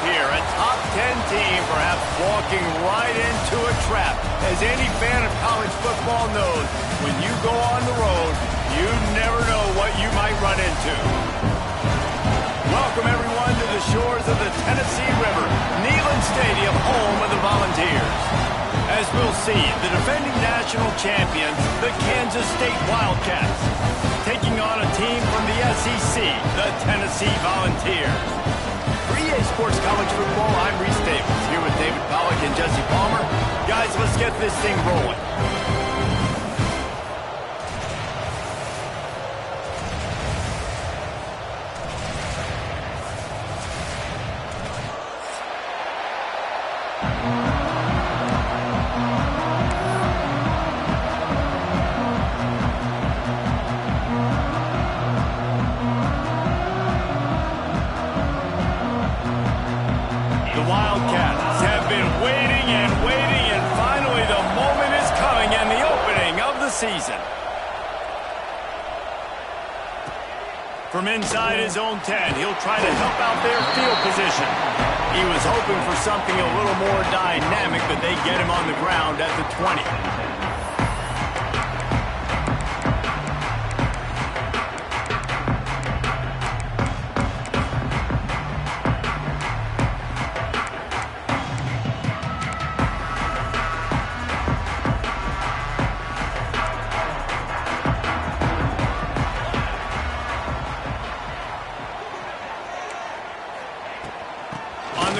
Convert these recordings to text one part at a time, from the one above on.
here. A top 10 team perhaps walking right into a trap. As any fan of college football knows, when you go on the road, you never know what you might run into. Welcome, everyone, to the shores of the Tennessee River, Neyland Stadium, home of the Volunteers. As we'll see, the defending national champions, the Kansas State Wildcats, taking on a team from the SEC, the Tennessee Volunteers. For EA Sports College Football, I'm Reese Davis, here with David Pollack and Jesse Palmer. Guys, let's get this thing rolling. Wildcats have been waiting and waiting, and finally the moment is coming and the opening of the season. From inside his own 10, he'll try to help out their field position. He was hoping for something a little more dynamic, but they get him on the ground at the 20.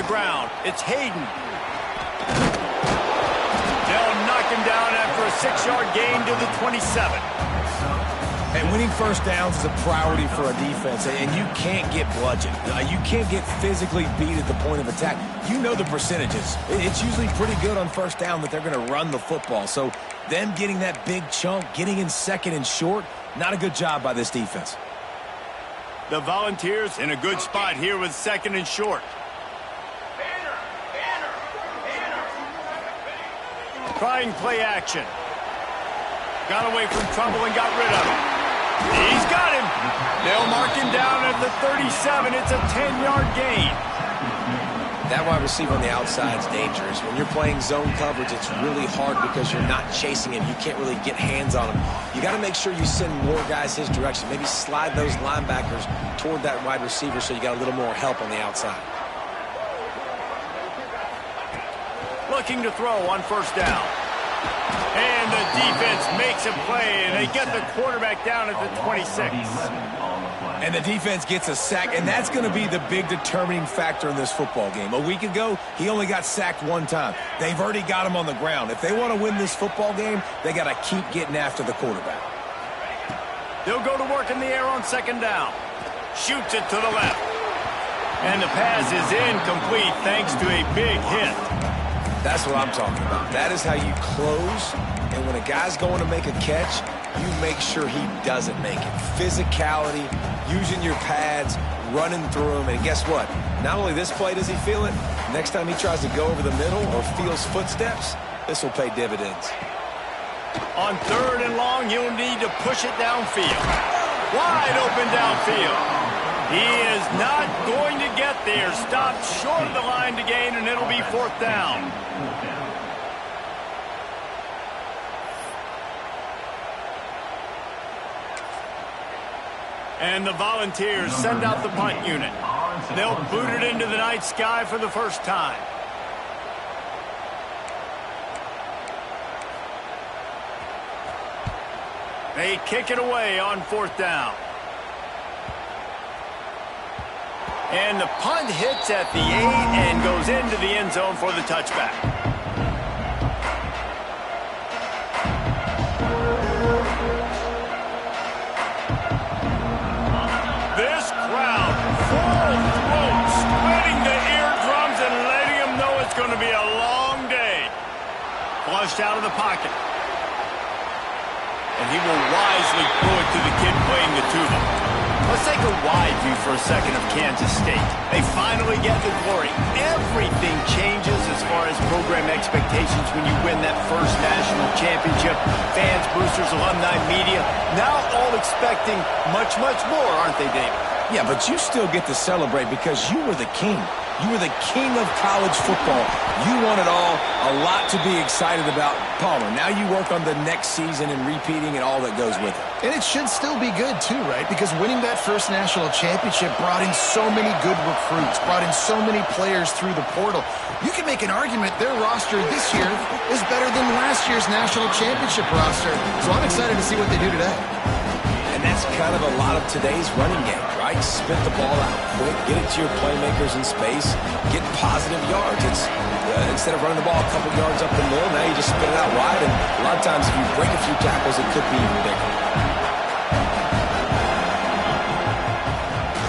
Ground. It's Hayden. They'll knock him down after a 6-yard gain to the 27. And winning first downs is a priority for a defense, and you can't get bludgeoned. You can't get physically beat at the point of attack. You know the percentages. It's usually pretty good on first down that they're going to run the football. So them getting that big chunk, getting in second and short, not a good job by this defense. The Volunteers in a good spot here with second and short. Trying play action. Got away from trouble and got rid of him. He's got him. They'll mark him down at the 37. It's a 10-yard gain. That wide receiver on the outside is dangerous. When you're playing zone coverage, it's really hard because you're not chasing him. You can't really get hands on him. You got to make sure you send more guys his direction. Maybe slide those linebackers toward that wide receiver so you got a little more help on the outside. Looking to throw on first down. And the defense makes a play, and they get the quarterback down at the 26. And the defense gets a sack, and that's going to be the big determining factor in this football game. A week ago, he only got sacked one time. They've already got him on the ground. If they want to win this football game, they got to keep getting after the quarterback. They'll go to work in the air on second down. Shoots it to the left. And the pass is incomplete thanks to a big hit. That's what I'm talking about. That is how you close, and when a guy's going to make a catch, you make sure he doesn't make it. Physicality, using your pads, running through him, and guess what? Not only this play does he feel it, next time he tries to go over the middle or feels footsteps, this will pay dividends. On third and long, he'll need to push it downfield. Wide open downfield. He is not going to get there. Stopped short of the line to gain, and it'll be fourth down. And the Volunteers send out the punt unit. They'll boot it into the night sky for the first time. They kick it away on fourth down. And the punt hits at the 8 and goes into the end zone for the touchback. This crowd, full throat, splitting the eardrums and letting them know it's going to be a long day. Flushed out of the pocket. And he will wisely throw it to the kid playing the tuba. Let's take a wide view for a second of Kansas State. They finally get the glory. Everything changes as far as program expectations when you win that first national championship. Fans, boosters, alumni, media, now all expecting much, much more, aren't they, David? Yeah, but you still get to celebrate because you were the king. You were the king of college football. You won it all. A lot to be excited about. Palmer, now you work on the next season and repeating and all that goes with it. And it should still be good, too, right? Because winning that first national championship brought in so many good recruits, brought in so many players through the portal. You can make an argument their roster this year is better than last year's national championship roster. So I'm excited to see what they do today. And that's kind of a lot of today's running game, right? Spit the ball out quick, get it to your playmakers in space, get positive yards. It's instead of running the ball a couple yards up the middle, now you just spit it out wide, and a lot of times if you break a few tackles, it could be even bigger.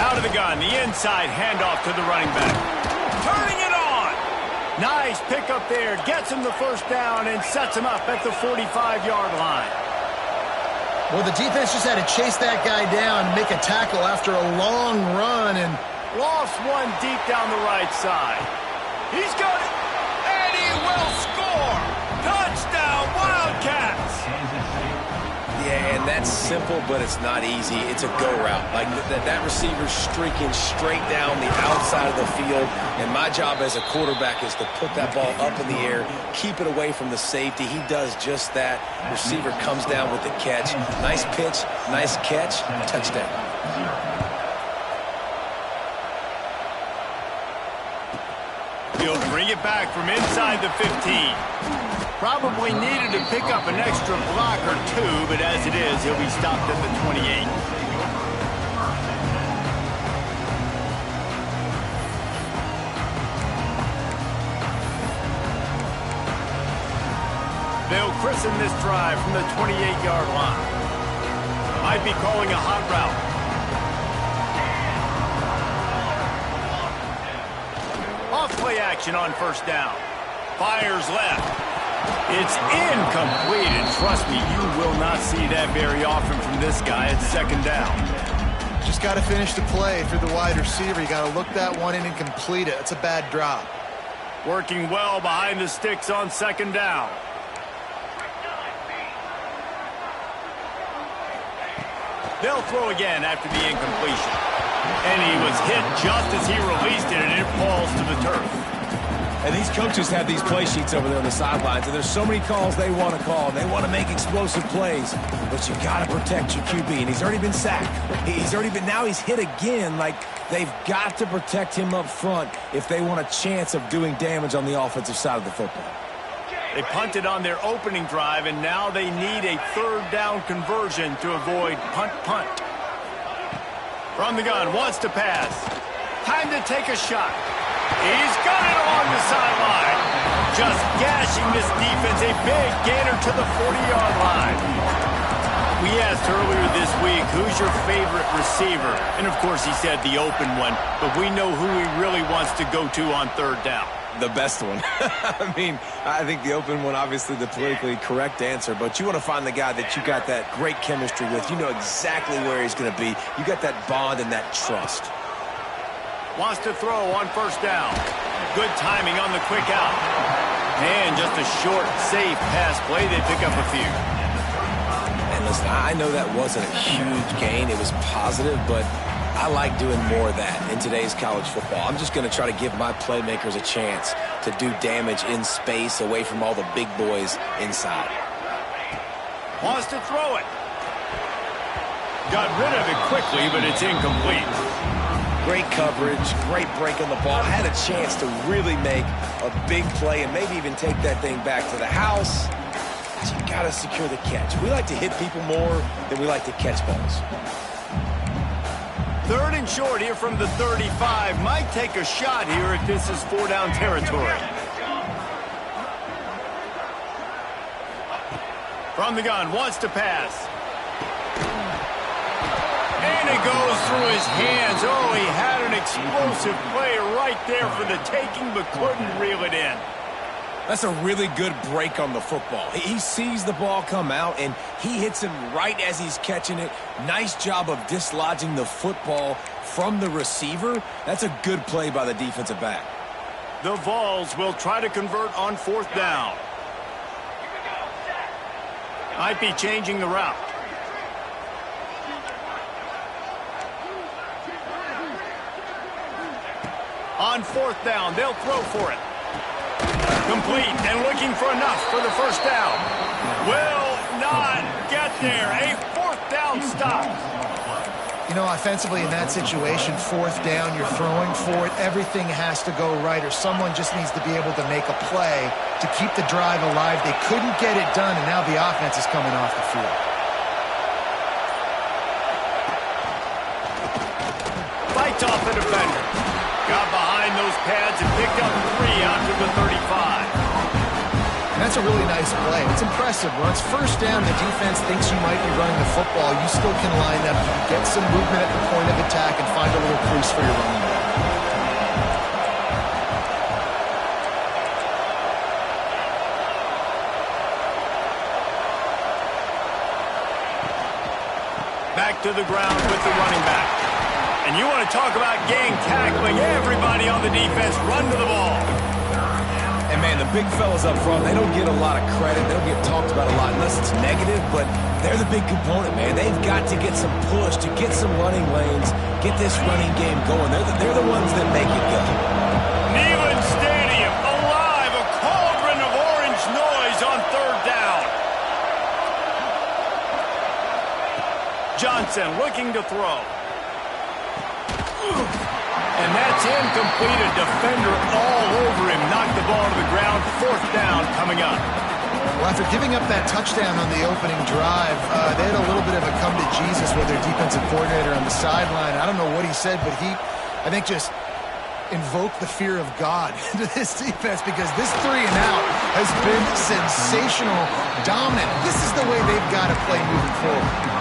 Out of the gun, the inside handoff to the running back. Turning it on! Nice pickup there, gets him the first down and sets him up at the 45-yard line. Well, the defense just had to chase that guy down, make a tackle after a long run, and lost one deep down the right side. He's got it, and he will score! Touchdown, Wildcats! Yeah, and that's simple, but it's not easy. It's a go route. Like that receiver's streaking straight down the outside of the field, and my job as a quarterback is to put that ball up in the air, keep it away from the safety. He does just that. Receiver comes down with the catch. Nice pitch, nice catch, touchdown. He'll bring it back from inside the 15. Probably needed to pick up an extra block or two, but as it is, he'll be stopped at the 28. They'll christen this drive from the 28-yard line. Might be calling a hot route. Off-play action on first down. Fires left. It's incomplete, and trust me, you will not see that very often from this guy at second down. just got to finish the play for the wide receiver. You got to look that one in and complete it. It's a bad drop. Working well behind the sticks on second down. They'll throw again after the incompletion. And he was hit just as he released it, and it falls to the turf. And these coaches have these play sheets over there on the sidelines, and there's so many calls they want to call. They want to make explosive plays, but you got to protect your QB, and he's already been sacked. Now he's hit again. Like, they've got to protect him up front if they want a chance of doing damage on the offensive side of the football. They punted on their opening drive, and now they need a third down conversion to avoid punt. From the gun, wants to pass. Time to take a shot. He's got it along the sideline. Just gashing this defense. A big gainer to the 40-yard line. We asked earlier this week, who's your favorite receiver? And, of course, he said the open one. But we know who he really wants to go to on third down. The best one. I mean, I think the open one, obviously the politically correct answer, but you want to find the guy that you got that great chemistry with. You know exactly where he's going to be. You got that bond and that trust. Wants to throw on first down. Good timing on the quick out. And just a short, safe pass play. They pick up a few. And listen, I know that wasn't a huge gain. It was positive, but I like doing more of that in today's college football. I'm just going to try to give my playmakers a chance to do damage in space away from all the big boys inside. Wants to throw it. Got rid of it quickly, but it's incomplete. Great coverage, great break on the ball. Had a chance to really make a big play and maybe even take that thing back to the house. But you got to secure the catch. We like to hit people more than we like to catch balls. Third and short here from the 35. Might take a shot here if this is four-down territory. From the gun, wants to pass. And it goes through his hands. Oh, he had an explosive play right there for the taking, but couldn't reel it in. That's a really good break on the football. He sees the ball come out, and he hits him right as he's catching it. Nice job of dislodging the football from the receiver. That's a good play by the defensive back. The Vols will try to convert on fourth down. Might be changing the route. On fourth down, they'll throw for it. Complete and looking for enough for the first down. Will not get there. A fourth down stop. You know, offensively in that situation, fourth down, you're throwing for it. Everything has to go right, or someone just needs to be able to make a play to keep the drive alive. They couldn't get it done, and now the offense is coming off the field. Fights off the defender. Got behind those pads and picked up 3 out to the 35. And that's a really nice play. It's impressive. When it's first down, the defense thinks you might be running the football. You still can line up, get some movement at the point of attack, and find a little crease for your running back. Back to the ground with the running back. And you want to talk about gang tackling. Everybody on the defense run to the ball. And, man, the big fellas up front, they don't get a lot of credit. They don't get talked about a lot unless it's negative, but they're the big component, man. They've got to get some push, to get some running lanes, get this running game going. They're the ones that make it go. Neyland Stadium, alive, a cauldron of orange noise on third down. Johnson looking to throw. And that's incomplete. A defender all over him. Knocked the ball to the ground. Fourth down coming up. Well, after giving up that touchdown on the opening drive, they had a little bit of a come to Jesus with their defensive coordinator on the sideline. I don't know what he said, but he, I think, just invoked the fear of God into this defense, because this 3 and out has been sensational, dominant. This is the way they've got to play moving forward.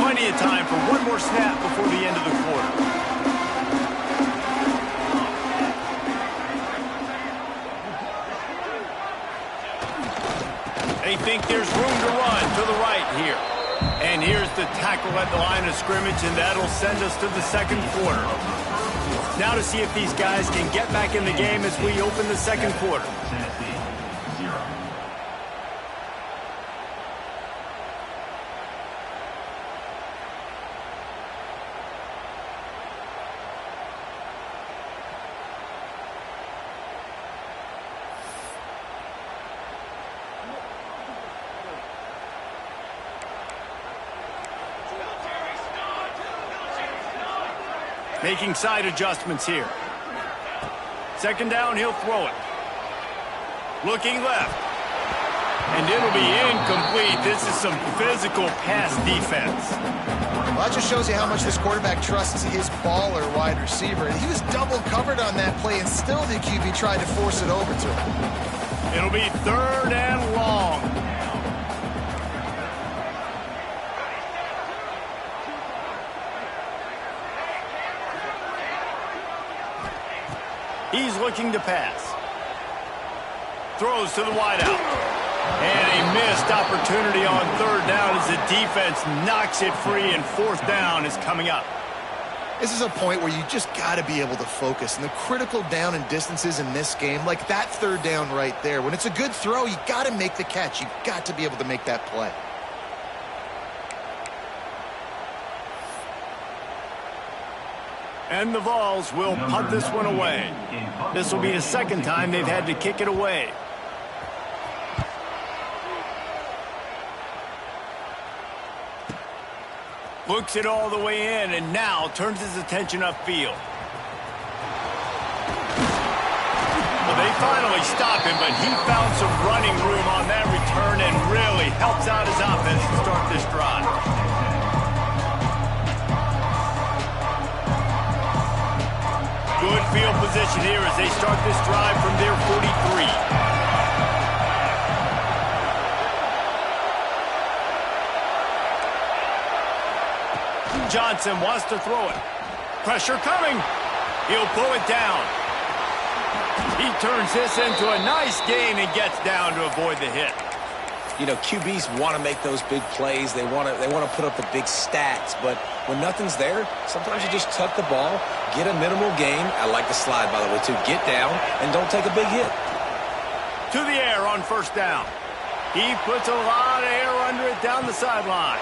Plenty of time for one more snap before the end of the quarter. They think there's room to run to the right here. And here's the tackle at the line of scrimmage, and that'll send us to the second quarter. Now to see if these guys can get back in the game as we open the second quarter. Making side adjustments here. Second down, he'll throw it. Looking left. And it'll be incomplete. This is some physical pass defense. Well, that just shows you how much this quarterback trusts his baller wide receiver. He was double covered on that play, and still the QB tried to force it over to him. It'll be third and long. He's looking to pass. Throws to the wideout. And a missed opportunity on third down as the defense knocks it free, and fourth down is coming up. This is a point where you just got to be able to focus. And the critical down and distances in this game, like that third down right there, when it's a good throw, you got to make the catch. You've got to be able to make that play. And the Vols will punt this one away. This will be the second time they've had to kick it away. Looks it all the way in, and now turns his attention upfield. Well, they finally stop him, but he found some running room on that return and really helps out his offense to start this drive. Good field position here as they start this drive from their 43. Johnson wants to throw it. Pressure coming. He'll pull it down. He turns this into a nice gain and gets down to avoid the hit. You know, QBs want to make those big plays. They want to put up the big stats. But when nothing's there, sometimes you just tuck the ball, get a minimal gain. I like the slide, by the way, too. Get down and don't take a big hit. To the air on first down. He puts a lot of air under it down the sideline.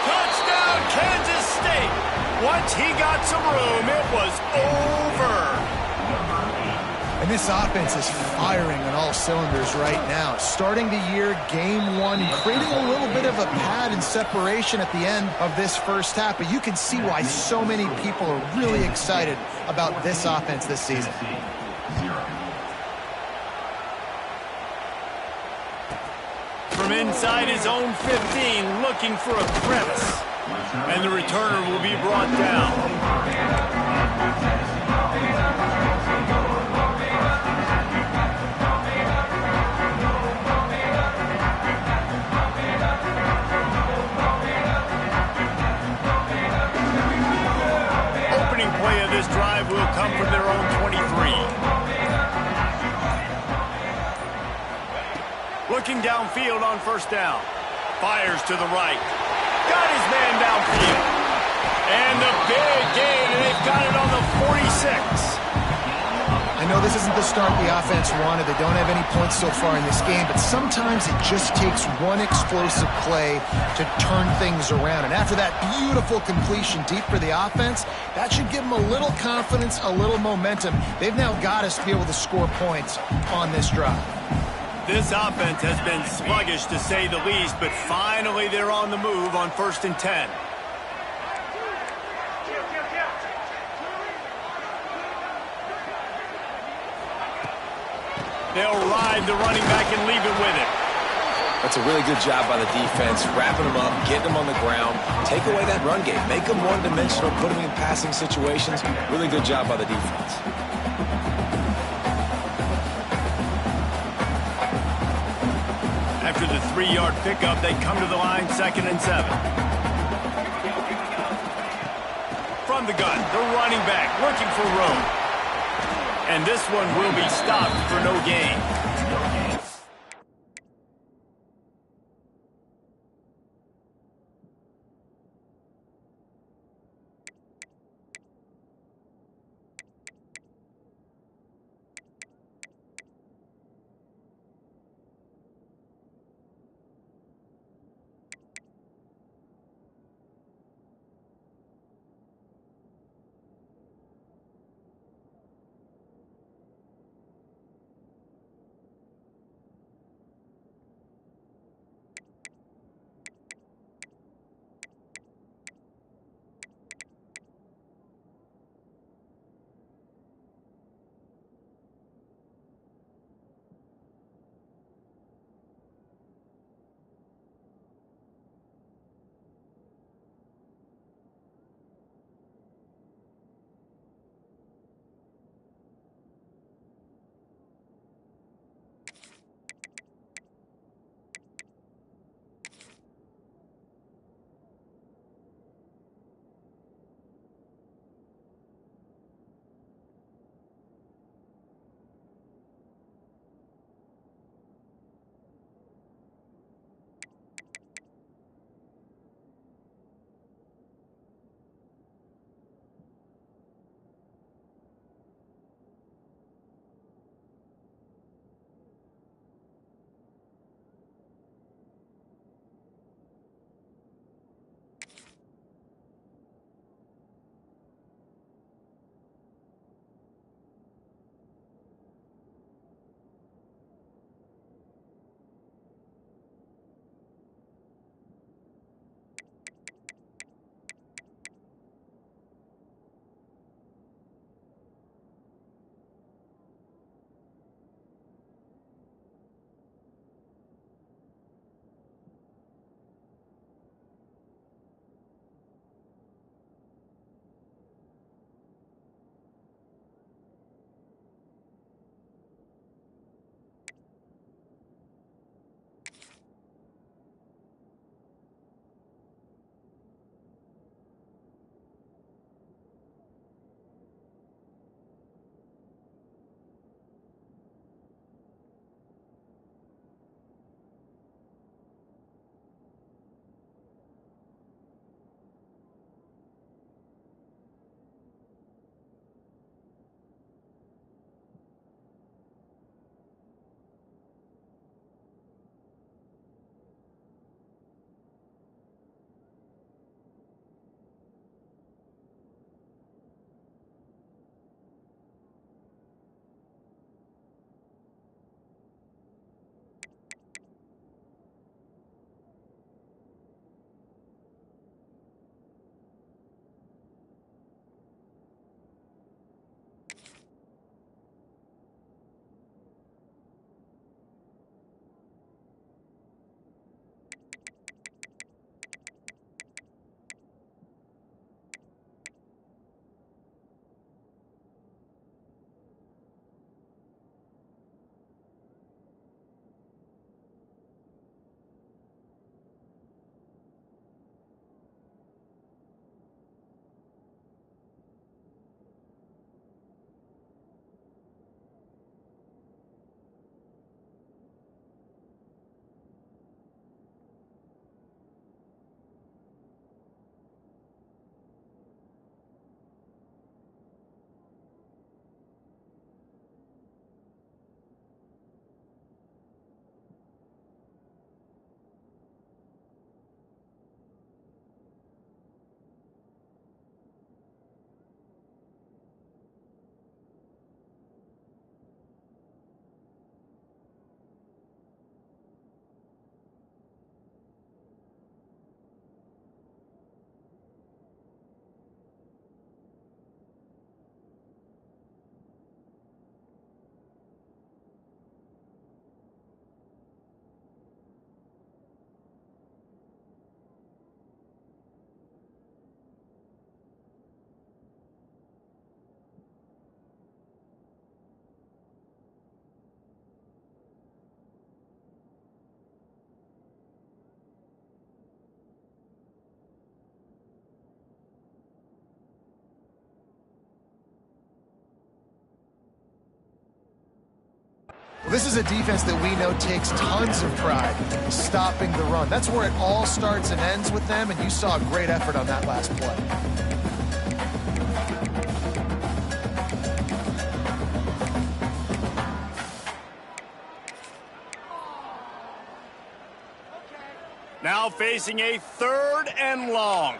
Touchdown, Kansas State. Once he got some room, it was over. And this offense is firing on all cylinders right now. Starting the year, game one, creating a little bit of a pad and separation at the end of this first half. But you can see why so many people are really excited about this offense this season. From inside his own 15, looking for a crevice. And the returner will be brought down. Opening play of this drive will come from their own 23. Looking downfield on first down. Fires to the right. Got his man downfield. And the big gain, and they've got it on the 46. I know this isn't the start the offense wanted. They don't have any points so far in this game, but sometimes it just takes one explosive play to turn things around. And after that beautiful completion deep for the offense, that should give them a little confidence, a little momentum. They've now got us to be able to score points on this drive. This offense has been sluggish, to say the least, but finally they're on the move on 1st and 10. They'll ride the running back and leave it with him. That's a really good job by the defense, wrapping them up, getting them on the ground, take away that run game, make them one-dimensional, put them in passing situations. Really good job by the defense. After the 3-yard pickup, they come to the line, 2nd and 7. From the gun, the running back looking for room. And this one will be stopped for no gain. This is a defense that we know takes tons of pride stopping the run. That's where it all starts and ends with them, and you saw a great effort on that last play. Now facing a 3rd and long.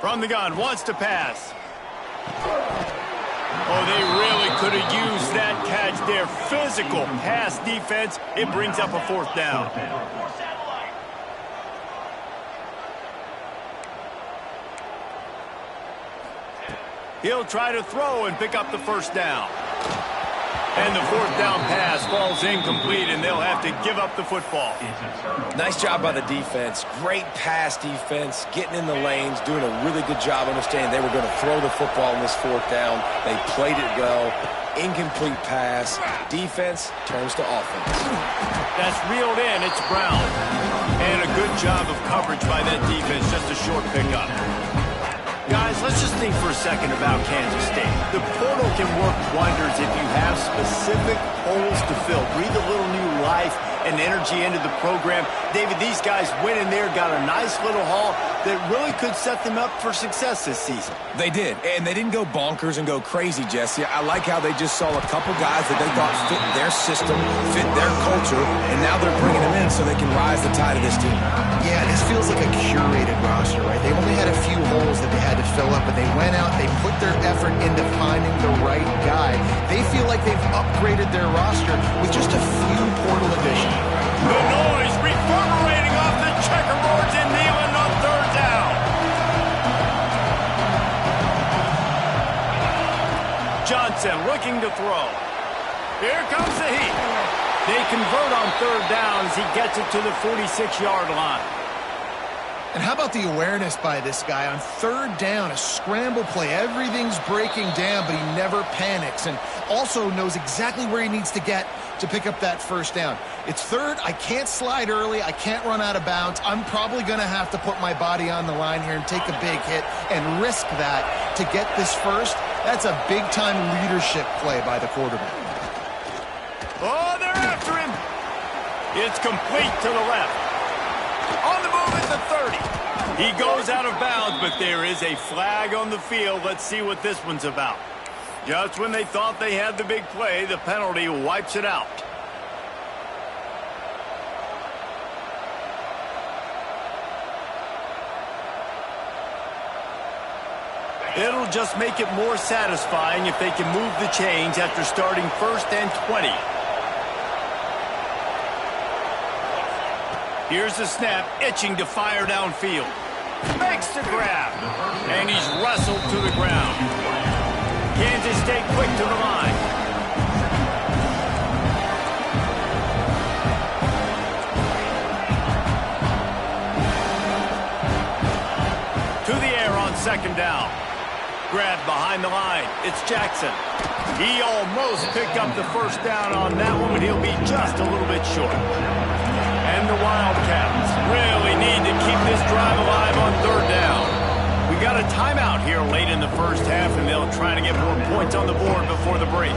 From the gun, wants to pass. Oh, they really could have used that catch there. Physical pass defense. It brings up a 4th down. He'll try to throw and pick up the 1st down. And the 4th down pass falls incomplete, and they'll have to give up the football. Nice job by the defense. Great pass defense, getting in the lanes, doing a really good job understanding they were going to throw the football in this 4th down. They played it well. Incomplete pass. Defense turns to offense. That's reeled in. It's Brown. And a good job of coverage by that defense. Just a short pickup. Guys, let's just think for a second about Kansas State. The portal can work wonders if you have specific holes to fill. Breathe a little new life and energy into the program. David, these guys went in there, got a nice little haul that really could set them up for success this season. They did, and they didn't go bonkers and go crazy, Jesse. I like how they just saw a couple guys that they thought fit their system, fit their culture, and now they're bringing them in so they can rise the tide of this team. Yeah, this feels like a curated roster, right? They only had a few holes that they had to fill up, but they went out, they put their effort into finding the right guy. They feel like they've upgraded their roster with just a few portal additions. The noise reverberating off the checkerboards in Neyland on 3rd down. Johnson looking to throw. Here comes the heat. They convert on 3rd down as he gets it to the 46-yard line. And how about the awareness by this guy on 3rd down, a scramble play. Everything's breaking down, but he never panics and also knows exactly where he needs to get to pick up that 1st down. It's 3rd. I can't slide early. I can't run out of bounds. I'm probably going to have to put my body on the line here and take a big hit and risk that to get this 1st. That's a big-time leadership play by the quarterback. Oh, they're after him. It's complete to the left. On the move at the 30. He goes out of bounds, but there is a flag on the field. Let's see what this one's about. Just when they thought they had the big play, the penalty wipes it out. It'll just make it more satisfying if they can move the chains after starting 1st and 20. Here's the snap, itching to fire downfield. Makes the grab, and he's wrestled to the ground. Kansas State quick to the line. To the air on 2nd down. Grab behind the line. It's Jackson. He almost picked up the 1st down on that one, but he'll be just a little bit short. And the Wildcats really need to keep this drive alive on 3rd down. We got a timeout here late in the 1st half, and they'll try to get more points on the board before the break.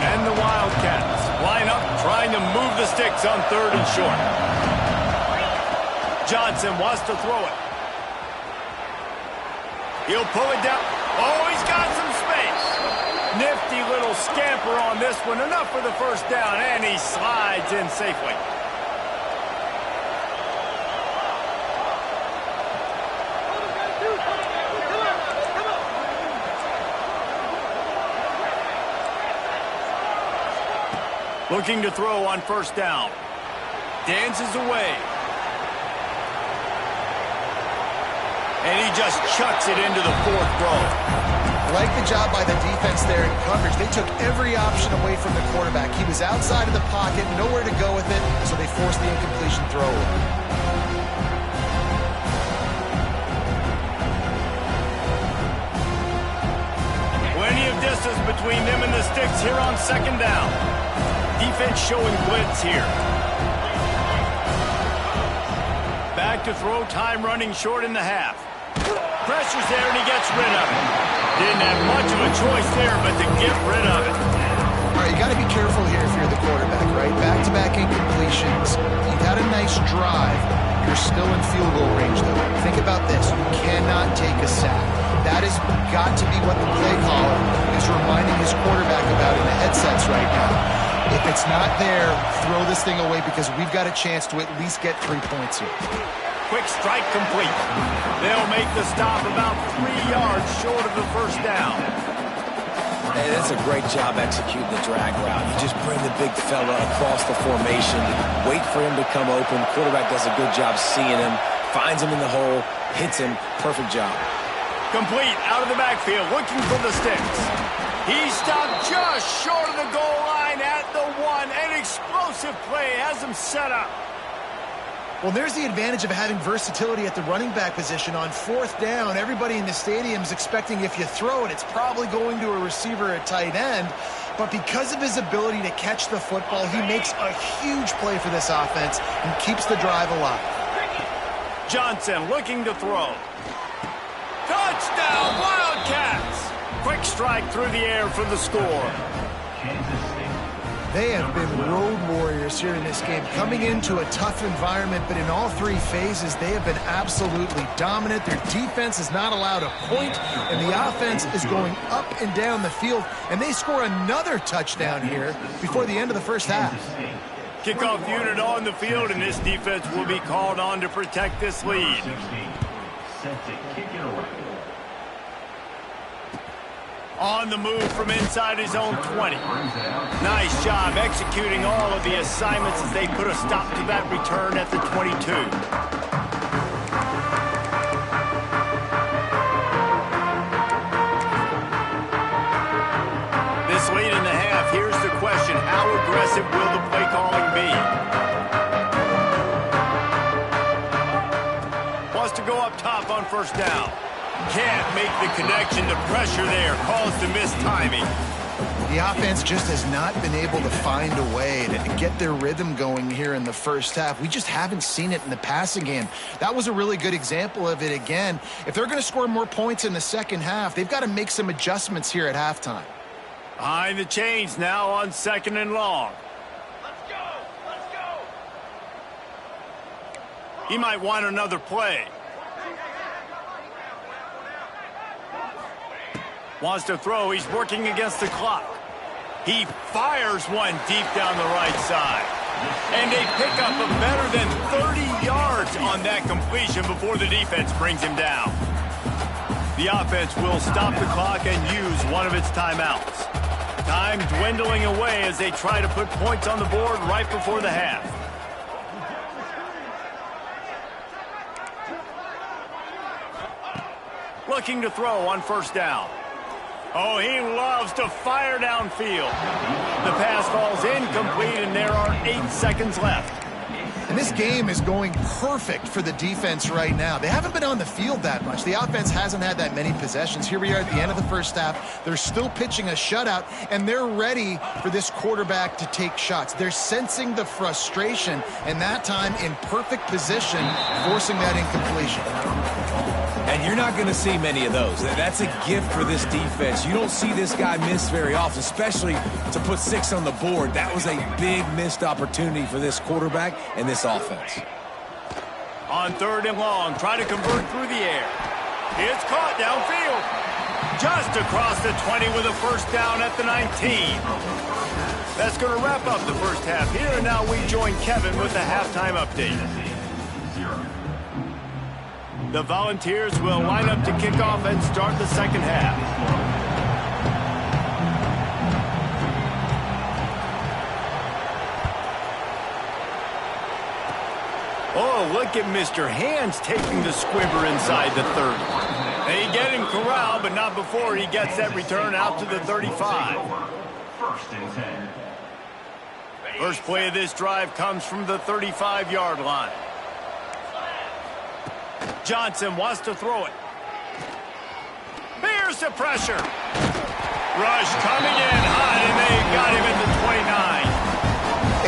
And the Wildcats line up, trying to move the sticks on 3rd and short. Johnson wants to throw it. He'll pull it down. Oh, he's got some space. Nifty little scamper on this one. Enough for the 1st down, and he slides in safely. Looking to throw on 1st down. Dances away. And he just chucks it into the 4th row. Like the job by the defense there in coverage. They took every option away from the quarterback. He was outside of the pocket, nowhere to go with it, so they forced the incompletion throw. Plenty of distance distance between them and the sticks here on second down. Defense showing blitz here. Back to throw, time running short in the half. Pressure's there and he gets rid of it. Didn't have much of a choice there but to get rid of it. All right, you got to be careful here if you're the quarterback, right? Back-to-back incompletions. You've had a nice drive. You're still in field goal range, though. Think about this. You cannot take a sack. That has got to be what the play caller is reminding his quarterback about in the headsets right now. If it's not there, throw this thing away because we've got a chance to at least get 3 points here. Quick strike complete. They'll make the stop about 3 yards short of the first down. Hey, that's a great job executing the drag route. You just bring the big fella across the formation, wait for him to come open. Quarterback does a good job seeing him, finds him in the hole, hits him. Perfect job. Complete out of the backfield, looking for the sticks. He stopped just short of the goal line at the 1. An explosive play has him set up. Well, there's the advantage of having versatility at the running back position. On fourth down, everybody in the stadium is expecting if you throw it, it's probably going to a receiver at tight end. But because of his ability to catch the football, he makes a huge play for this offense and keeps the drive alive. Johnson looking to throw. Touchdown, Wildcats! Quick strike through the air for the score. They have been road warriors here in this game, coming into a tough environment, but in all 3 phases, they have been absolutely dominant. Their defense is not allowed a point, and the offense is going up and down the field, and they score another touchdown here before the end of the first half. Kickoff unit on the field, and this defense will be called on to protect this lead. On the move from inside his own 20. Nice job executing all of the assignments as they put a stop to that return at the 22. This late in the half, here's the question. How aggressive will the play calling be? Wants to go up top on first down. Can't make the connection. The pressure there caused the mistiming. The offense just has not been able to find a way to get their rhythm going here in the first half. We just haven't seen it in the passing game. That was a really good example of it again. If they're going to score more points in the second half, they've got to make some adjustments here at halftime. Behind the chains now on second and long. Let's go! Let's go! He might want another play. Wants to throw. He's working against the clock. He fires one deep down the right side. And they pick up a better than 30 yards on that completion before the defense brings him down. The offense will stop the clock and use one of its timeouts. Time dwindling away as they try to put points on the board right before the half. Looking to throw on first down. Oh, he loves to fire downfield. The pass falls incomplete, and there are 8 seconds left. And this game is going perfect for the defense right now. They haven't been on the field that much. The offense hasn't had that many possessions. Here we are at the end of the first half. They're still pitching a shutout, and they're ready for this quarterback to take shots. They're sensing the frustration, and that time in perfect position, forcing that incompletion. And you're not going to see many of those. That's a gift for this defense. You don't see this guy miss very often, especially to put 6 on the board. That was a big missed opportunity for this quarterback and this offense. On third and long, try to convert through the air. It's caught downfield. Just across the 20 with a first down at the 19. That's going to wrap up the first half here, and now we join Kevin with the halftime update. The Volunteers will line up to kick off and start the second half. Oh, look at Mr. Hands taking the squibber inside the 30. They get him corralled, but not before he gets that return out to the 35. First play of this drive comes from the 35-yard line. Johnson wants to throw it. Here's the pressure. Rush coming in hot, and they got him at the 29.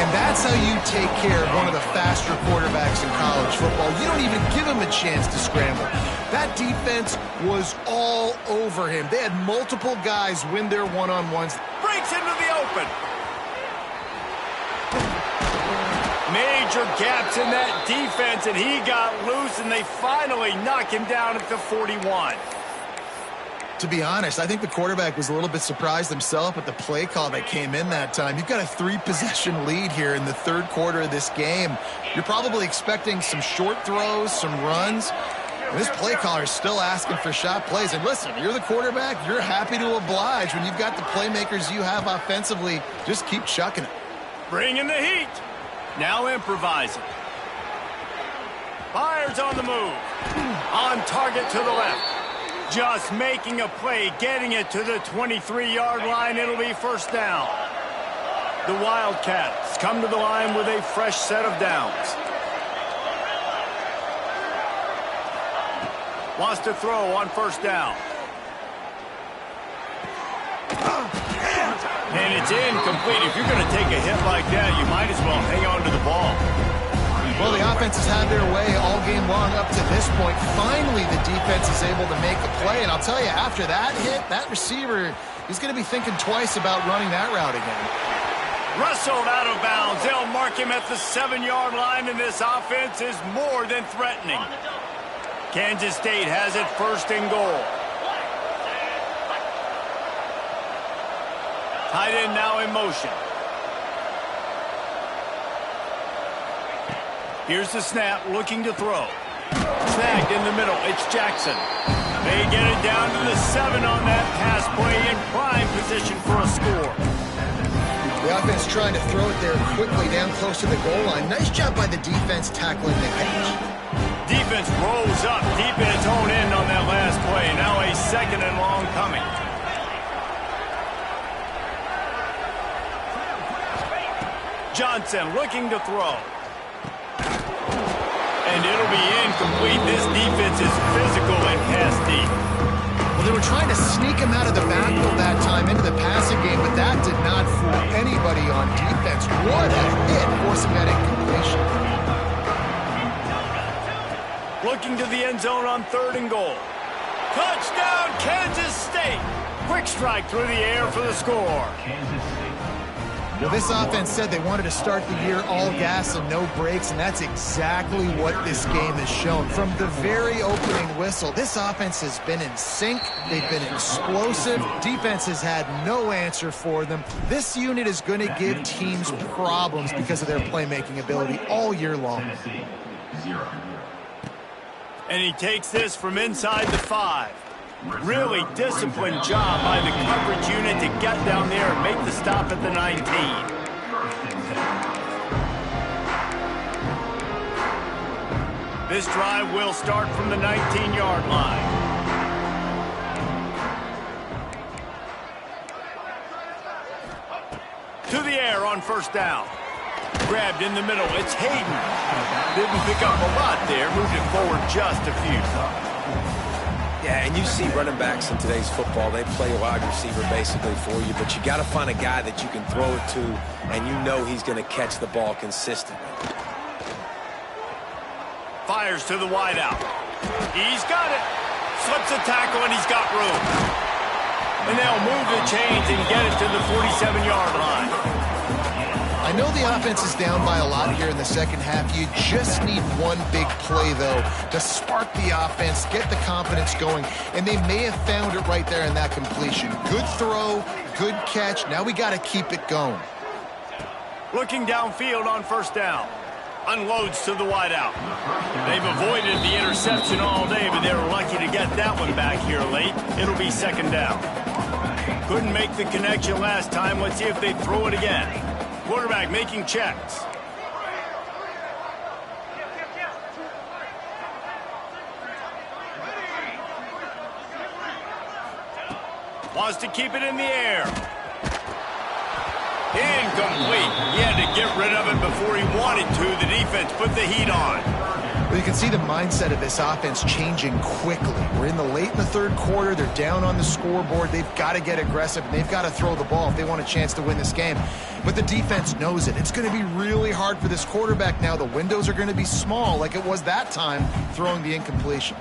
And that's how you take care of one of the faster quarterbacks in college football. You don't even give him a chance to scramble. That defense was all over him. They had multiple guys win their one-on-ones. Breaks into the open. Major gaps in that defense, and he got loose, and they finally knock him down at the 41. To be honest, I think the quarterback was a little bit surprised himself at the play call that came in that time. You've got a 3-possession lead here in the third quarter of this game. You're probably expecting some short throws, some runs. And this play caller is still asking for shot plays. And listen, you're the quarterback. You're happy to oblige. When you've got the playmakers you have offensively, just keep chucking it. Bringing the heat. Now improvising. Fires on the move. On target to the left. Just making a play, getting it to the 23-yard line. It'll be first down. The Wildcats come to the line with a fresh set of downs. Wants to throw on first down. And it's incomplete. If you're going to take a hit like that, you might as well hang on to the ball. Well, the offense has had their way all game long up to this point. Finally, the defense is able to make a play. And I'll tell you, after that hit, that receiver, he's going to be thinking twice about running that route again. Wrestled out of bounds. They'll mark him at the 7-yard line, and this offense is more than threatening. Kansas State has it first and goal. Tight end now in motion. Here's the snap, looking to throw. Snagged in the middle, it's Jackson. They get it down to the 7 on that pass play, in prime position for a score. The offense trying to throw it there quickly down close to the goal line. Nice job by the defense tackling the catch. Defense rolls up deep in its own end on that last play. Now a second and long coming. Johnson looking to throw. And it'll be incomplete. This defense is physical and pass deep. Well, they were trying to sneak him out of the backfield that time into the passing game, but that did not fool anybody on defense. What a hit, forcing that incompletion. Looking to the end zone on third and goal. Touchdown, Kansas State. Quick strike through the air for the score. Well, this offense said they wanted to start the year all gas and no brakes, and that's exactly what this game has shown. From the very opening whistle, this offense has been in sync. They've been explosive. Defense has had no answer for them. This unit is going to give teams problems because of their playmaking ability all year long. And he takes this from inside the 5. Really disciplined job by the coverage unit to get down there and make the stop at the 19. This drive will start from the 19-yard line. To the air on first down. Grabbed in the middle. It's Hayden. Didn't pick up a lot there. Moved it forward just a few. Yeah, and you see running backs in today's football, they play a wide receiver basically for you, but you got to find a guy that you can throw it to, and you know he's going to catch the ball consistently. Fires to the wideout. He's got it. Slips a tackle, and he's got room. And they'll move the chains and get it to the 47-yard line. I know the offense is down by a lot here in the second half. You just need one big play, though, to spark the offense, get the confidence going, and they may have found it right there in that completion. Good throw, good catch. Now we got to keep it going. Looking downfield on first down. Unloads to the wideout. They've avoided the interception all day, but they were lucky to get that one back here late. It'll be second down. Couldn't make the connection last time. Let's see if they throw it again. Quarterback making checks. Wants to keep it in the air. Incomplete. He had to get rid of it before he wanted to. The defense put the heat on. Well, you can see the mindset of this offense changing quickly. We're late in the third quarter. They're down on the scoreboard. They've got to get aggressive, and they've got to throw the ball if they want a chance to win this game. But the defense knows it. It's going to be really hard for this quarterback now. The windows are going to be small like it was that time throwing the incompletion.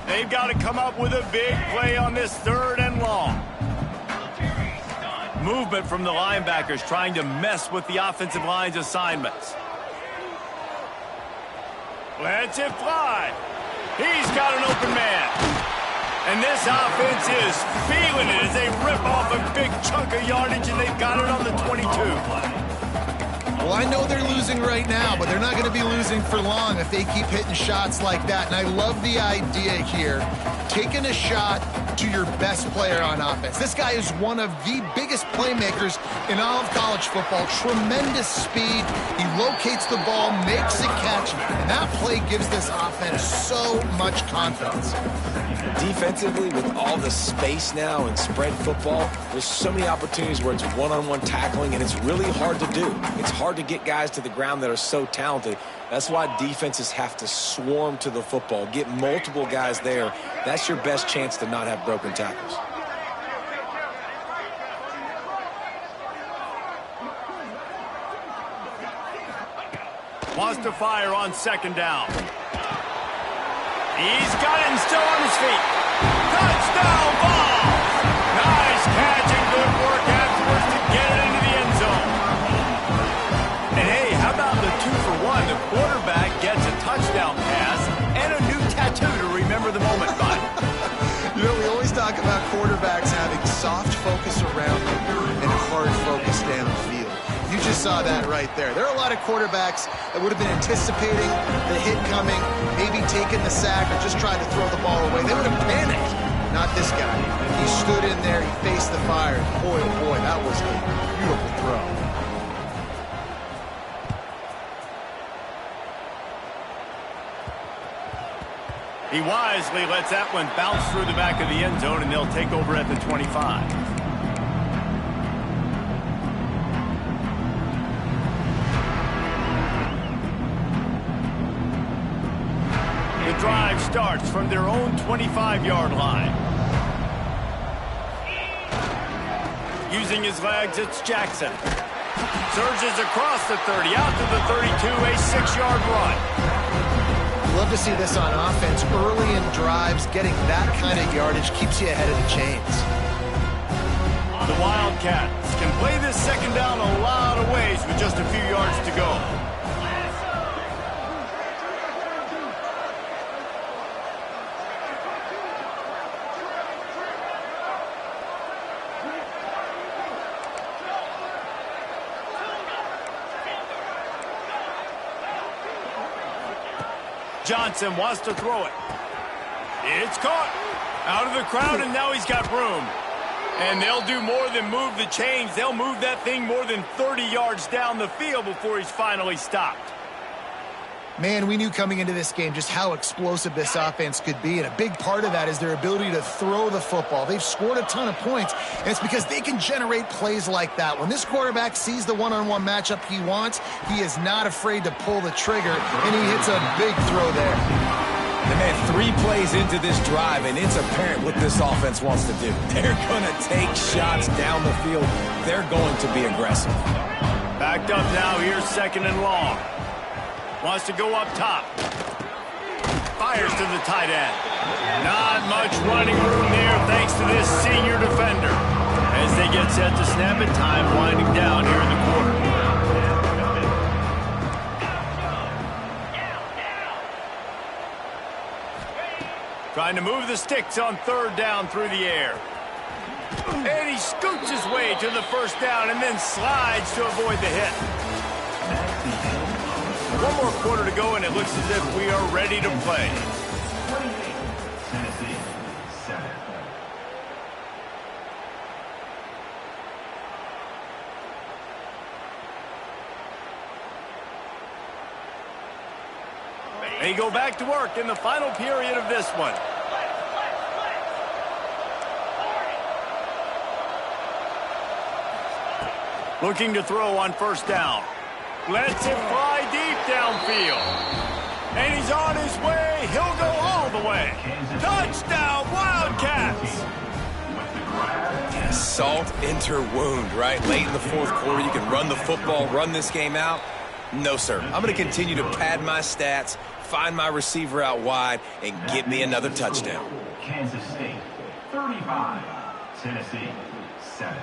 They've got to come up with a big play on this 3rd and long. Movement from the linebackers trying to mess with the offensive line's assignments. Lets it fly. He's got an open man. And this offense is feeling it as they rip off a big chunk of yardage, and they've got it on the 22. Well, I know they're losing right now, but they're not going to be losing for long if they keep hitting shots like that. And I love the idea here, taking a shot to your best player on offense. This guy is one of the biggest playmakers in all of college football. Tremendous speed. He locates the ball, makes a catch, and that play gives this offense so much confidence. Defensively, with all the space now and spread football, there's so many opportunities where it's one-on-one tackling, and it's really hard to do. It's hard to get guys to the ground that are so talented. That's why defenses have to swarm to the football, get multiple guys there. That's your best chance to not have broken tackles. Wants to fire on 2nd down. He's got it and still on his feet. Touchdown ball! Nice catch and good work afterwards to get it into the end zone. And hey, how about the 2-for-1? The quarterback gets a touchdown pass and a new tattoo to remember the moment by. You know, we always talk about quarterbacks having soft focus around them and hard focus downfield. You just saw that right there. There are a lot of quarterbacks that would have been anticipating the hit coming, maybe taking the sack or just trying to throw the ball away. They would have panicked. Not this guy. He stood in there, he faced the fire. Boy, oh boy, that was a beautiful throw. He wisely lets that one bounce through the back of the end zone, and they'll take over at the 25. The drive starts from their own 25-yard line. Using his legs, it's Jackson. Surges across the 30, out to the 32, a 6-yard run. Love to see this on offense. Early in drives, getting that kind of yardage keeps you ahead of the chains. The Wildcats can play this 2nd down a lot of ways with just a few yards to go. Johnson wants to throw it. It's caught. Out of the crowd, and now he's got room. And they'll do more than move the chains. They'll move that thing more than 30 yards down the field before he's finally stopped. Man, we knew coming into this game just how explosive this offense could be, and a big part of that is their ability to throw the football. They've scored a ton of points, and it's because they can generate plays like that. When this quarterback sees the one-on-one matchup he wants, he is not afraid to pull the trigger, and he hits a big throw there. And man, 3 plays into this drive, and it's apparent what this offense wants to do. They're going to take shots down the field. They're going to be aggressive. Backed up now, here's 2nd and long. Wants to go up top. Fires to the tight end. Not much running room there thanks to this senior defender. As they get set to snap it, time winding down here in the quarter. Trying to move the sticks on 3rd down through the air. And he scoots his way to the 1st down and then slides to avoid the hit. 1 more quarter to go, and it looks as if we are ready to play. They go back to work in the final period of this one. Looking to throw on 1st down. Lets it fly deep downfield. And he's on his way. He'll go all the way. Touchdown, Wildcats! Yeah, salt enter wound, right? Late in the fourth quarter, you can run the football, run this game out. No, sir. I'm going to continue to pad my stats, find my receiver out wide, and get me another touchdown. Kansas State, 35. Tennessee, 7.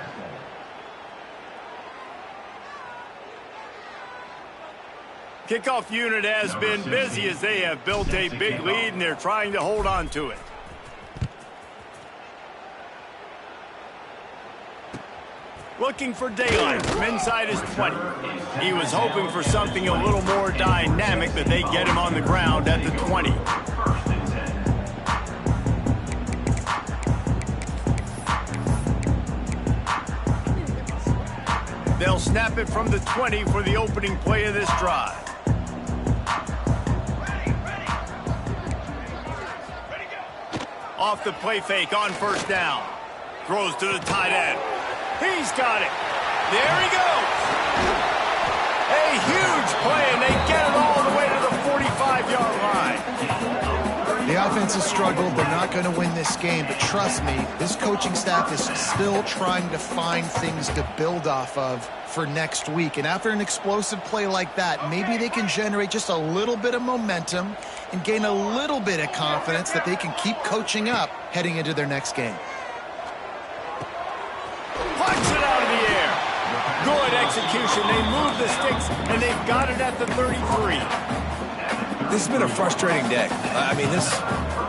Kickoff unit has been busy as they have built a big lead, and they're trying to hold on to it. Looking for daylight from inside his 20. He was hoping for something a little more dynamic, but they get him on the ground at the 20. They'll snap it from the 20 for the opening play of this drive. Off the play fake on first down. Throws to the tight end. He's got it. There he goes. A huge play, and they get it all the way to the 45-yard line. The offense has struggled. They're not going to win this game, but trust me, this coaching staff is still trying to find things to build off of for next week. And after an explosive play like that, maybe they can generate just a little bit of momentum and gain a little bit of confidence that they can keep coaching up heading into their next game. Punch it out of the air. Good execution. They move the sticks, and they've got it at the 33. This has been a frustrating day. I mean,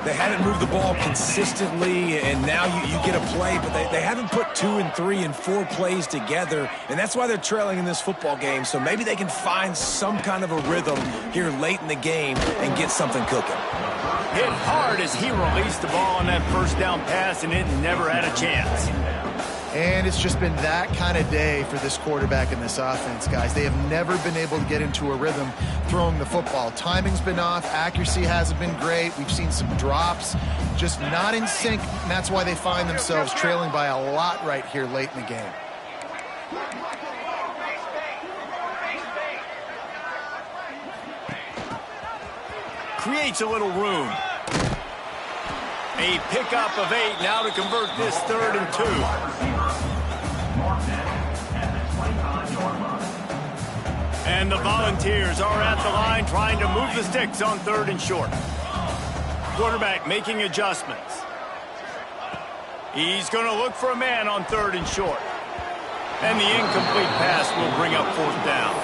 they haven't moved the ball consistently, and now you get a play, but they haven't put 2 and 3 and 4 plays together, and that's why they're trailing in this football game. So maybe they can find some kind of a rhythm here late in the game and get something cooking. Hit hard as he released the ball on that first down pass, and it never had a chance. And it's just been that kind of day for this quarterback and this offense, guys. They have never been able to get into a rhythm throwing the football. Timing's been off. Accuracy hasn't been great. We've seen some drops, just not in sync, and that's why they find themselves trailing by a lot right here late in the game. Creates a little room. A pickup of 8 now to convert this 3rd and 2. And the Volunteers are at the line trying to move the sticks on 3rd and short. Quarterback making adjustments. He's going to look for a man on 3rd and short. And the incomplete pass will bring up 4th down.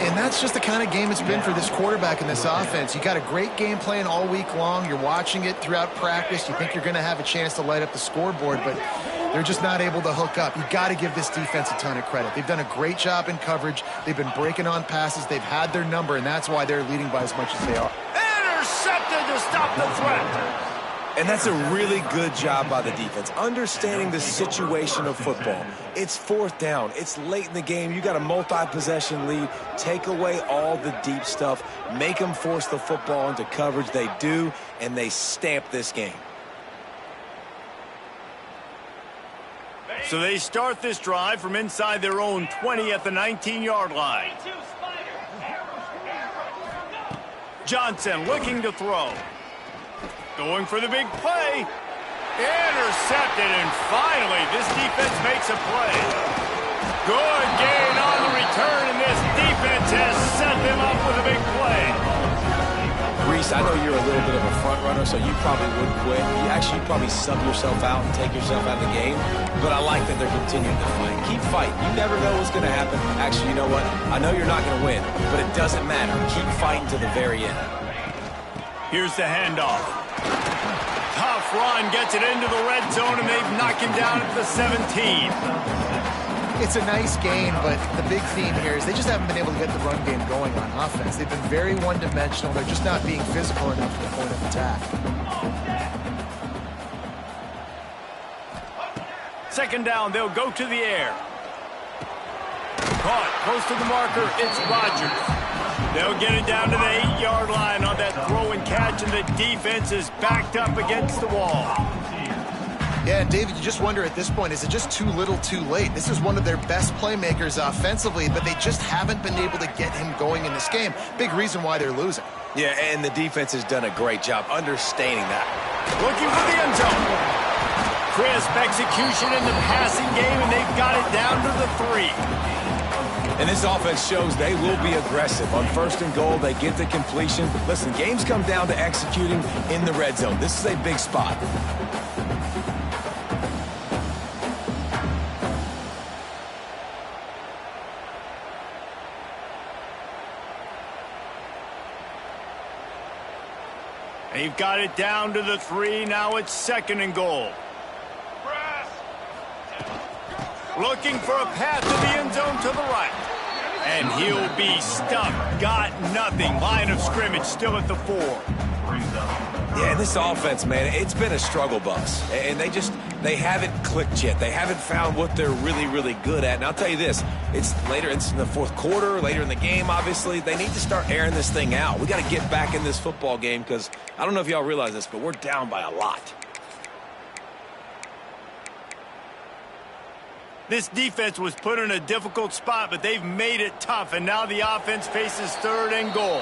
And that's just the kind of game it's been for this quarterback and this offense. You got a great game plan all week long. You're watching it throughout practice. You think you're going to have a chance to light up the scoreboard, but they're just not able to hook up. You got to give this defense a ton of credit. They've done a great job in coverage. They've been breaking on passes. They've had their number, and that's why they're leading by as much as they are. Intercepted to stop the threat. And that's a really good job by the defense, understanding the situation of football. It's 4th down. It's late in the game. You got a multi-possession lead. Take away all the deep stuff. Make them force the football into coverage. They do, and they stamp this game. So they start this drive from inside their own 20 at the 19-yard line. Johnson looking to throw. Going for the big play. Intercepted, and finally this defense makes a play. Good gain on the return, and this defense has set them up with a big play. Reese, I know you're a little bit of a front runner, so you probably wouldn't quit. You'd probably sub yourself out and take yourself out of the game. But I like that they're continuing to fight. Keep fighting. You never know what's going to happen. Actually, you know what? I know you're not going to win, but it doesn't matter. Keep fighting to the very end. Here's the handoff. Tough run, gets it into the red zone, and they've knocked him down at the 17. It's a nice game, but the big theme here is they just haven't been able to get the run game going on offense. They've been very one-dimensional. They're just not being physical enough at the point of attack. 2nd down, they'll go to the air. Caught, close to the marker, it's Rodgers. They'll get it down to the 8-yard line on that throw and catch, and the defense is backed up against the wall. Yeah, and David, you just wonder at this point, is it just too little too late? This is one of their best playmakers offensively, but they just haven't been able to get him going in this game. Big reason why they're losing. Yeah, and the defense has done a great job understanding that. Looking for the end zone. Crisp execution in the passing game, and they've got it down to the 3. And this offense shows they will be aggressive. On 1st and goal, they get the completion. Listen, games come down to executing in the red zone. This is a big spot. They've got it down to the 3. Now it's 2nd and goal. Looking for a path to the end zone to the right. And he'll be stuck. Got nothing. Line of scrimmage still at the 4. Yeah, this offense, man, it's been a struggle bus. And they haven't clicked yet. They haven't found what they're really, really good at. And I'll tell you this, it's in the 4th quarter, later in the game, obviously. They need to start airing this thing out. We got to get back in this football game because I don't know if y'all realize this, but we're down by a lot. This defense was put in a difficult spot, but they've made it tough, and now the offense faces 3rd and goal.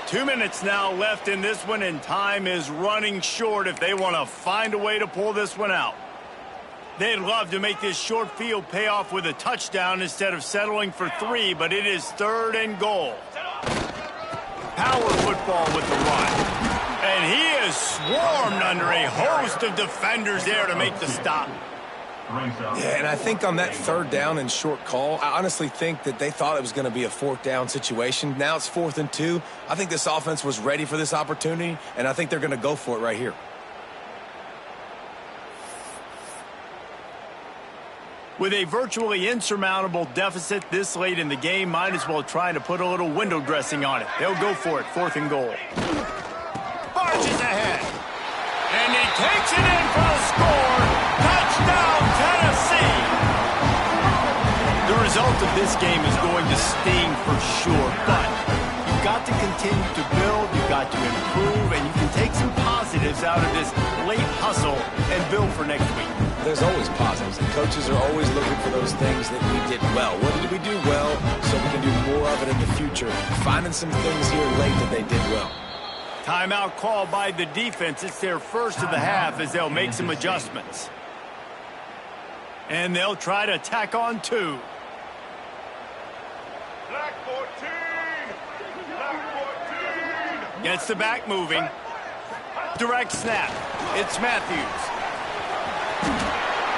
2 minutes now left in this one, and time is running short if they want to find a way to pull this one out. They'd love to make this short field pay off with a touchdown instead of settling for 3, but it is 3rd and goal. Power football with the run. And he is swarmed under a host of defenders there to make the stop. Yeah, and I think on that 3rd down and short call, I honestly think that they thought it was going to be a 4th down situation. Now it's 4th and 2. I think this offense was ready for this opportunity, and I think they're going to go for it right here. With a virtually insurmountable deficit this late in the game, might as well try to put a little window dressing on it. They'll go for it, 4th and goal. Barges ahead. And he takes it in for the score. Touchdown, Tennessee! The result of this game is going to sting for sure, but you've got to continue to build, you've got to improve, and you can take some positives out of this late hustle and build for next week. There's always positives, and coaches are always looking for those things that we did well. What did we do well so we can do more of it in the future? Finding some things here late that they did well. Timeout called by the defense. It's their first of the half as they'll make some adjustments. And they'll try to tack on 2. Black 14! Black 14! Gets the back moving. Direct snap. It's Matthews.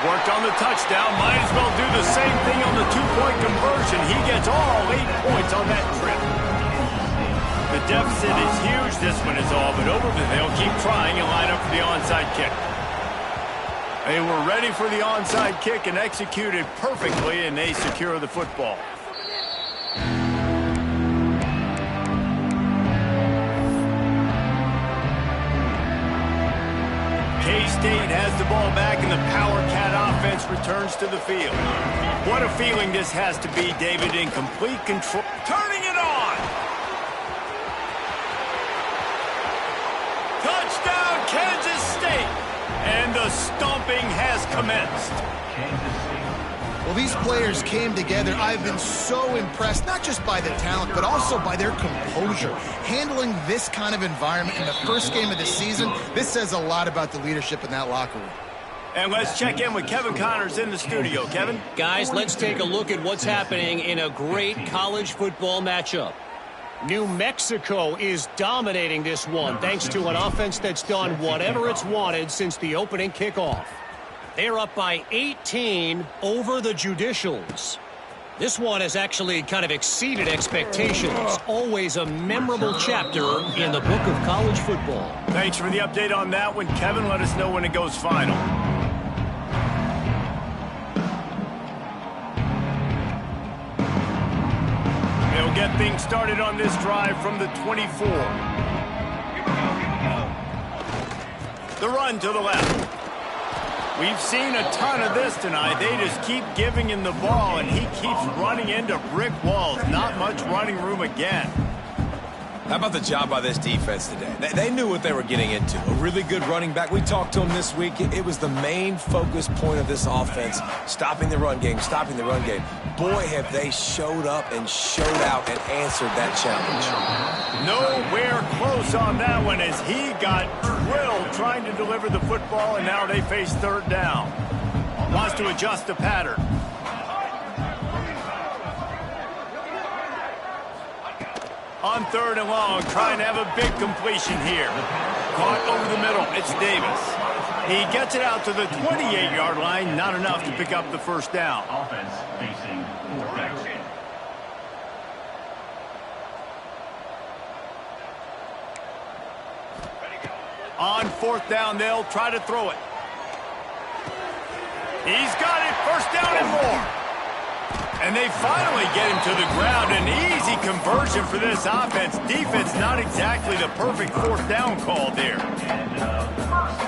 Worked on the touchdown. Might as well do the same thing on the 2-point conversion. He gets all 8 points on that trip. The deficit is huge. This one is all but over, but they'll keep trying and line up for the onside kick. They were ready for the onside kick and executed perfectly, and they secure the football. K-State has the ball back, and the Power Cat offense returns to the field. What a feeling this has to be, David, in complete control. Turning it on! Touchdown, Kansas State! And the stomping has commenced. Well, these players came together. I've been so impressed, not just by the talent, but also by their composure. Handling this kind of environment in the first game of the season, this says a lot about the leadership in that locker room. And let's check in with Kevin Connors in the studio. Kevin? Guys, let's take a look at what's happening in a great college football matchup. New Mexico is dominating this one thanks to an offense that's done whatever it's wanted since the opening kickoff. They're up by 18 over the Judicials. This one has actually kind of exceeded expectations. Always a memorable chapter in the book of college football. Thanks for the update on that one, Kevin. Let us know when it goes final. They'll get things started on this drive from the 24. The run to the left. We've seen a ton of this tonight. They just keep giving him the ball, and he keeps running into brick walls. Not much running room again. How about the job by this defense today? They knew what they were getting into. A really good running back. We talked to him this week. It was the main focus point of this offense, stopping the run game, stopping the run game. Boy, have they showed up and showed out and answered that challenge. Nowhere close on that one as he got drilled trying to deliver the football, and now they face third down. Wants to adjust the pattern. On third and long, trying to have a big completion here. Caught over the middle. It's Davis. He gets it out to the 28-yard line. Not enough to pick up the first down. Offense facing quarterback. On fourth down, they'll try to throw it. He's got it. First down and more. And they finally get him to the ground. An easy conversion for this offense. Defense not exactly the perfect fourth down call there.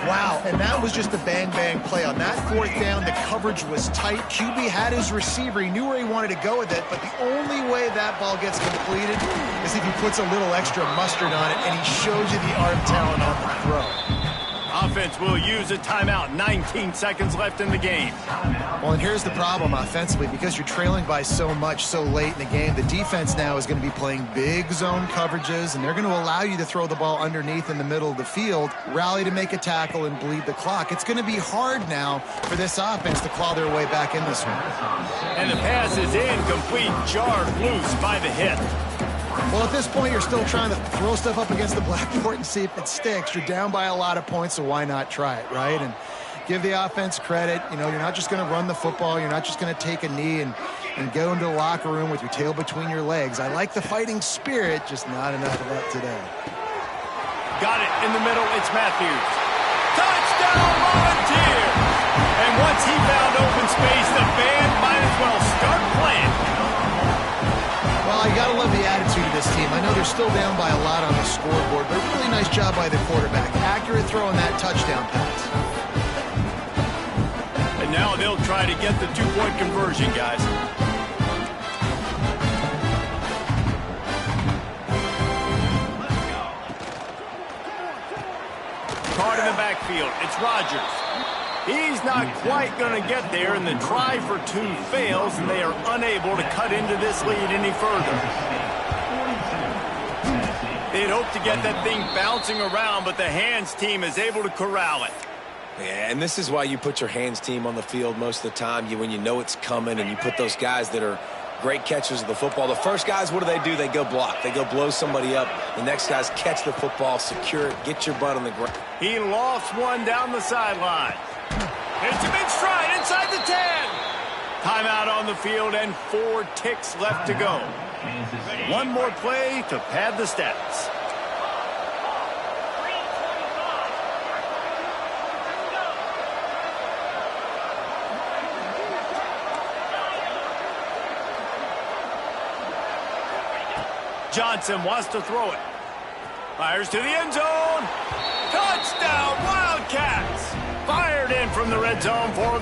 Wow, and that was just a bang-bang play. On that fourth down, the coverage was tight. QB had his receiver. He knew where he wanted to go with it, but the only way that ball gets completed is if he puts a little extra mustard on it, and he shows you the arm talent on the throw. Offense will use a timeout. 19 seconds left in the game. Well, and here's the problem offensively. Because you're trailing by so much so late in the game, the defense now is going to be playing big zone coverages, and they're going to allow you to throw the ball underneath in the middle of the field, rally to make a tackle, and bleed the clock. It's going to be hard now for this offense to claw their way back in this one. And the pass is incomplete, jarred loose by the hit. Well, at this point, you're still trying to throw stuff up against the blackboard and see if it sticks. You're down by a lot of points, so why not try it, right? And give the offense credit. You know, you're not just going to run the football. You're not just going to take a knee and go into the locker room with your tail between your legs. I like the fighting spirit, just not enough of that today. Got it in the middle. It's Matthews. Touchdown, Volunteers! And once he found open space, the band might as well start playing. Well, you got to love the attitude of this team. I know they're still down by a lot on the scoreboard, but a really nice job by the quarterback. Accurate throw on that touchdown pass. And now they'll try to get the two-point conversion, guys. Caught in the backfield. It's Rodgers. He's not quite going to get there, and the try for two fails, and they are unable to cut into this lead any further. They'd hope to get that thing bouncing around, but the hands team is able to corral it. Yeah, and this is why you put your hands team on the field most of the time. When you know it's coming, and you put those guys that are great catchers of the football. The first guys, what do? They go block. They go blow somebody up. The next guys catch the football, secure it, get your butt on the ground. He lost one down the sideline. It's a big stride inside the 10. Timeout on the field and 4 ticks left to go. One more play to pad the stats. Johnson wants to throw it. Fires to the end zone. Touchdown, Wildcats! Fired in from the red zone for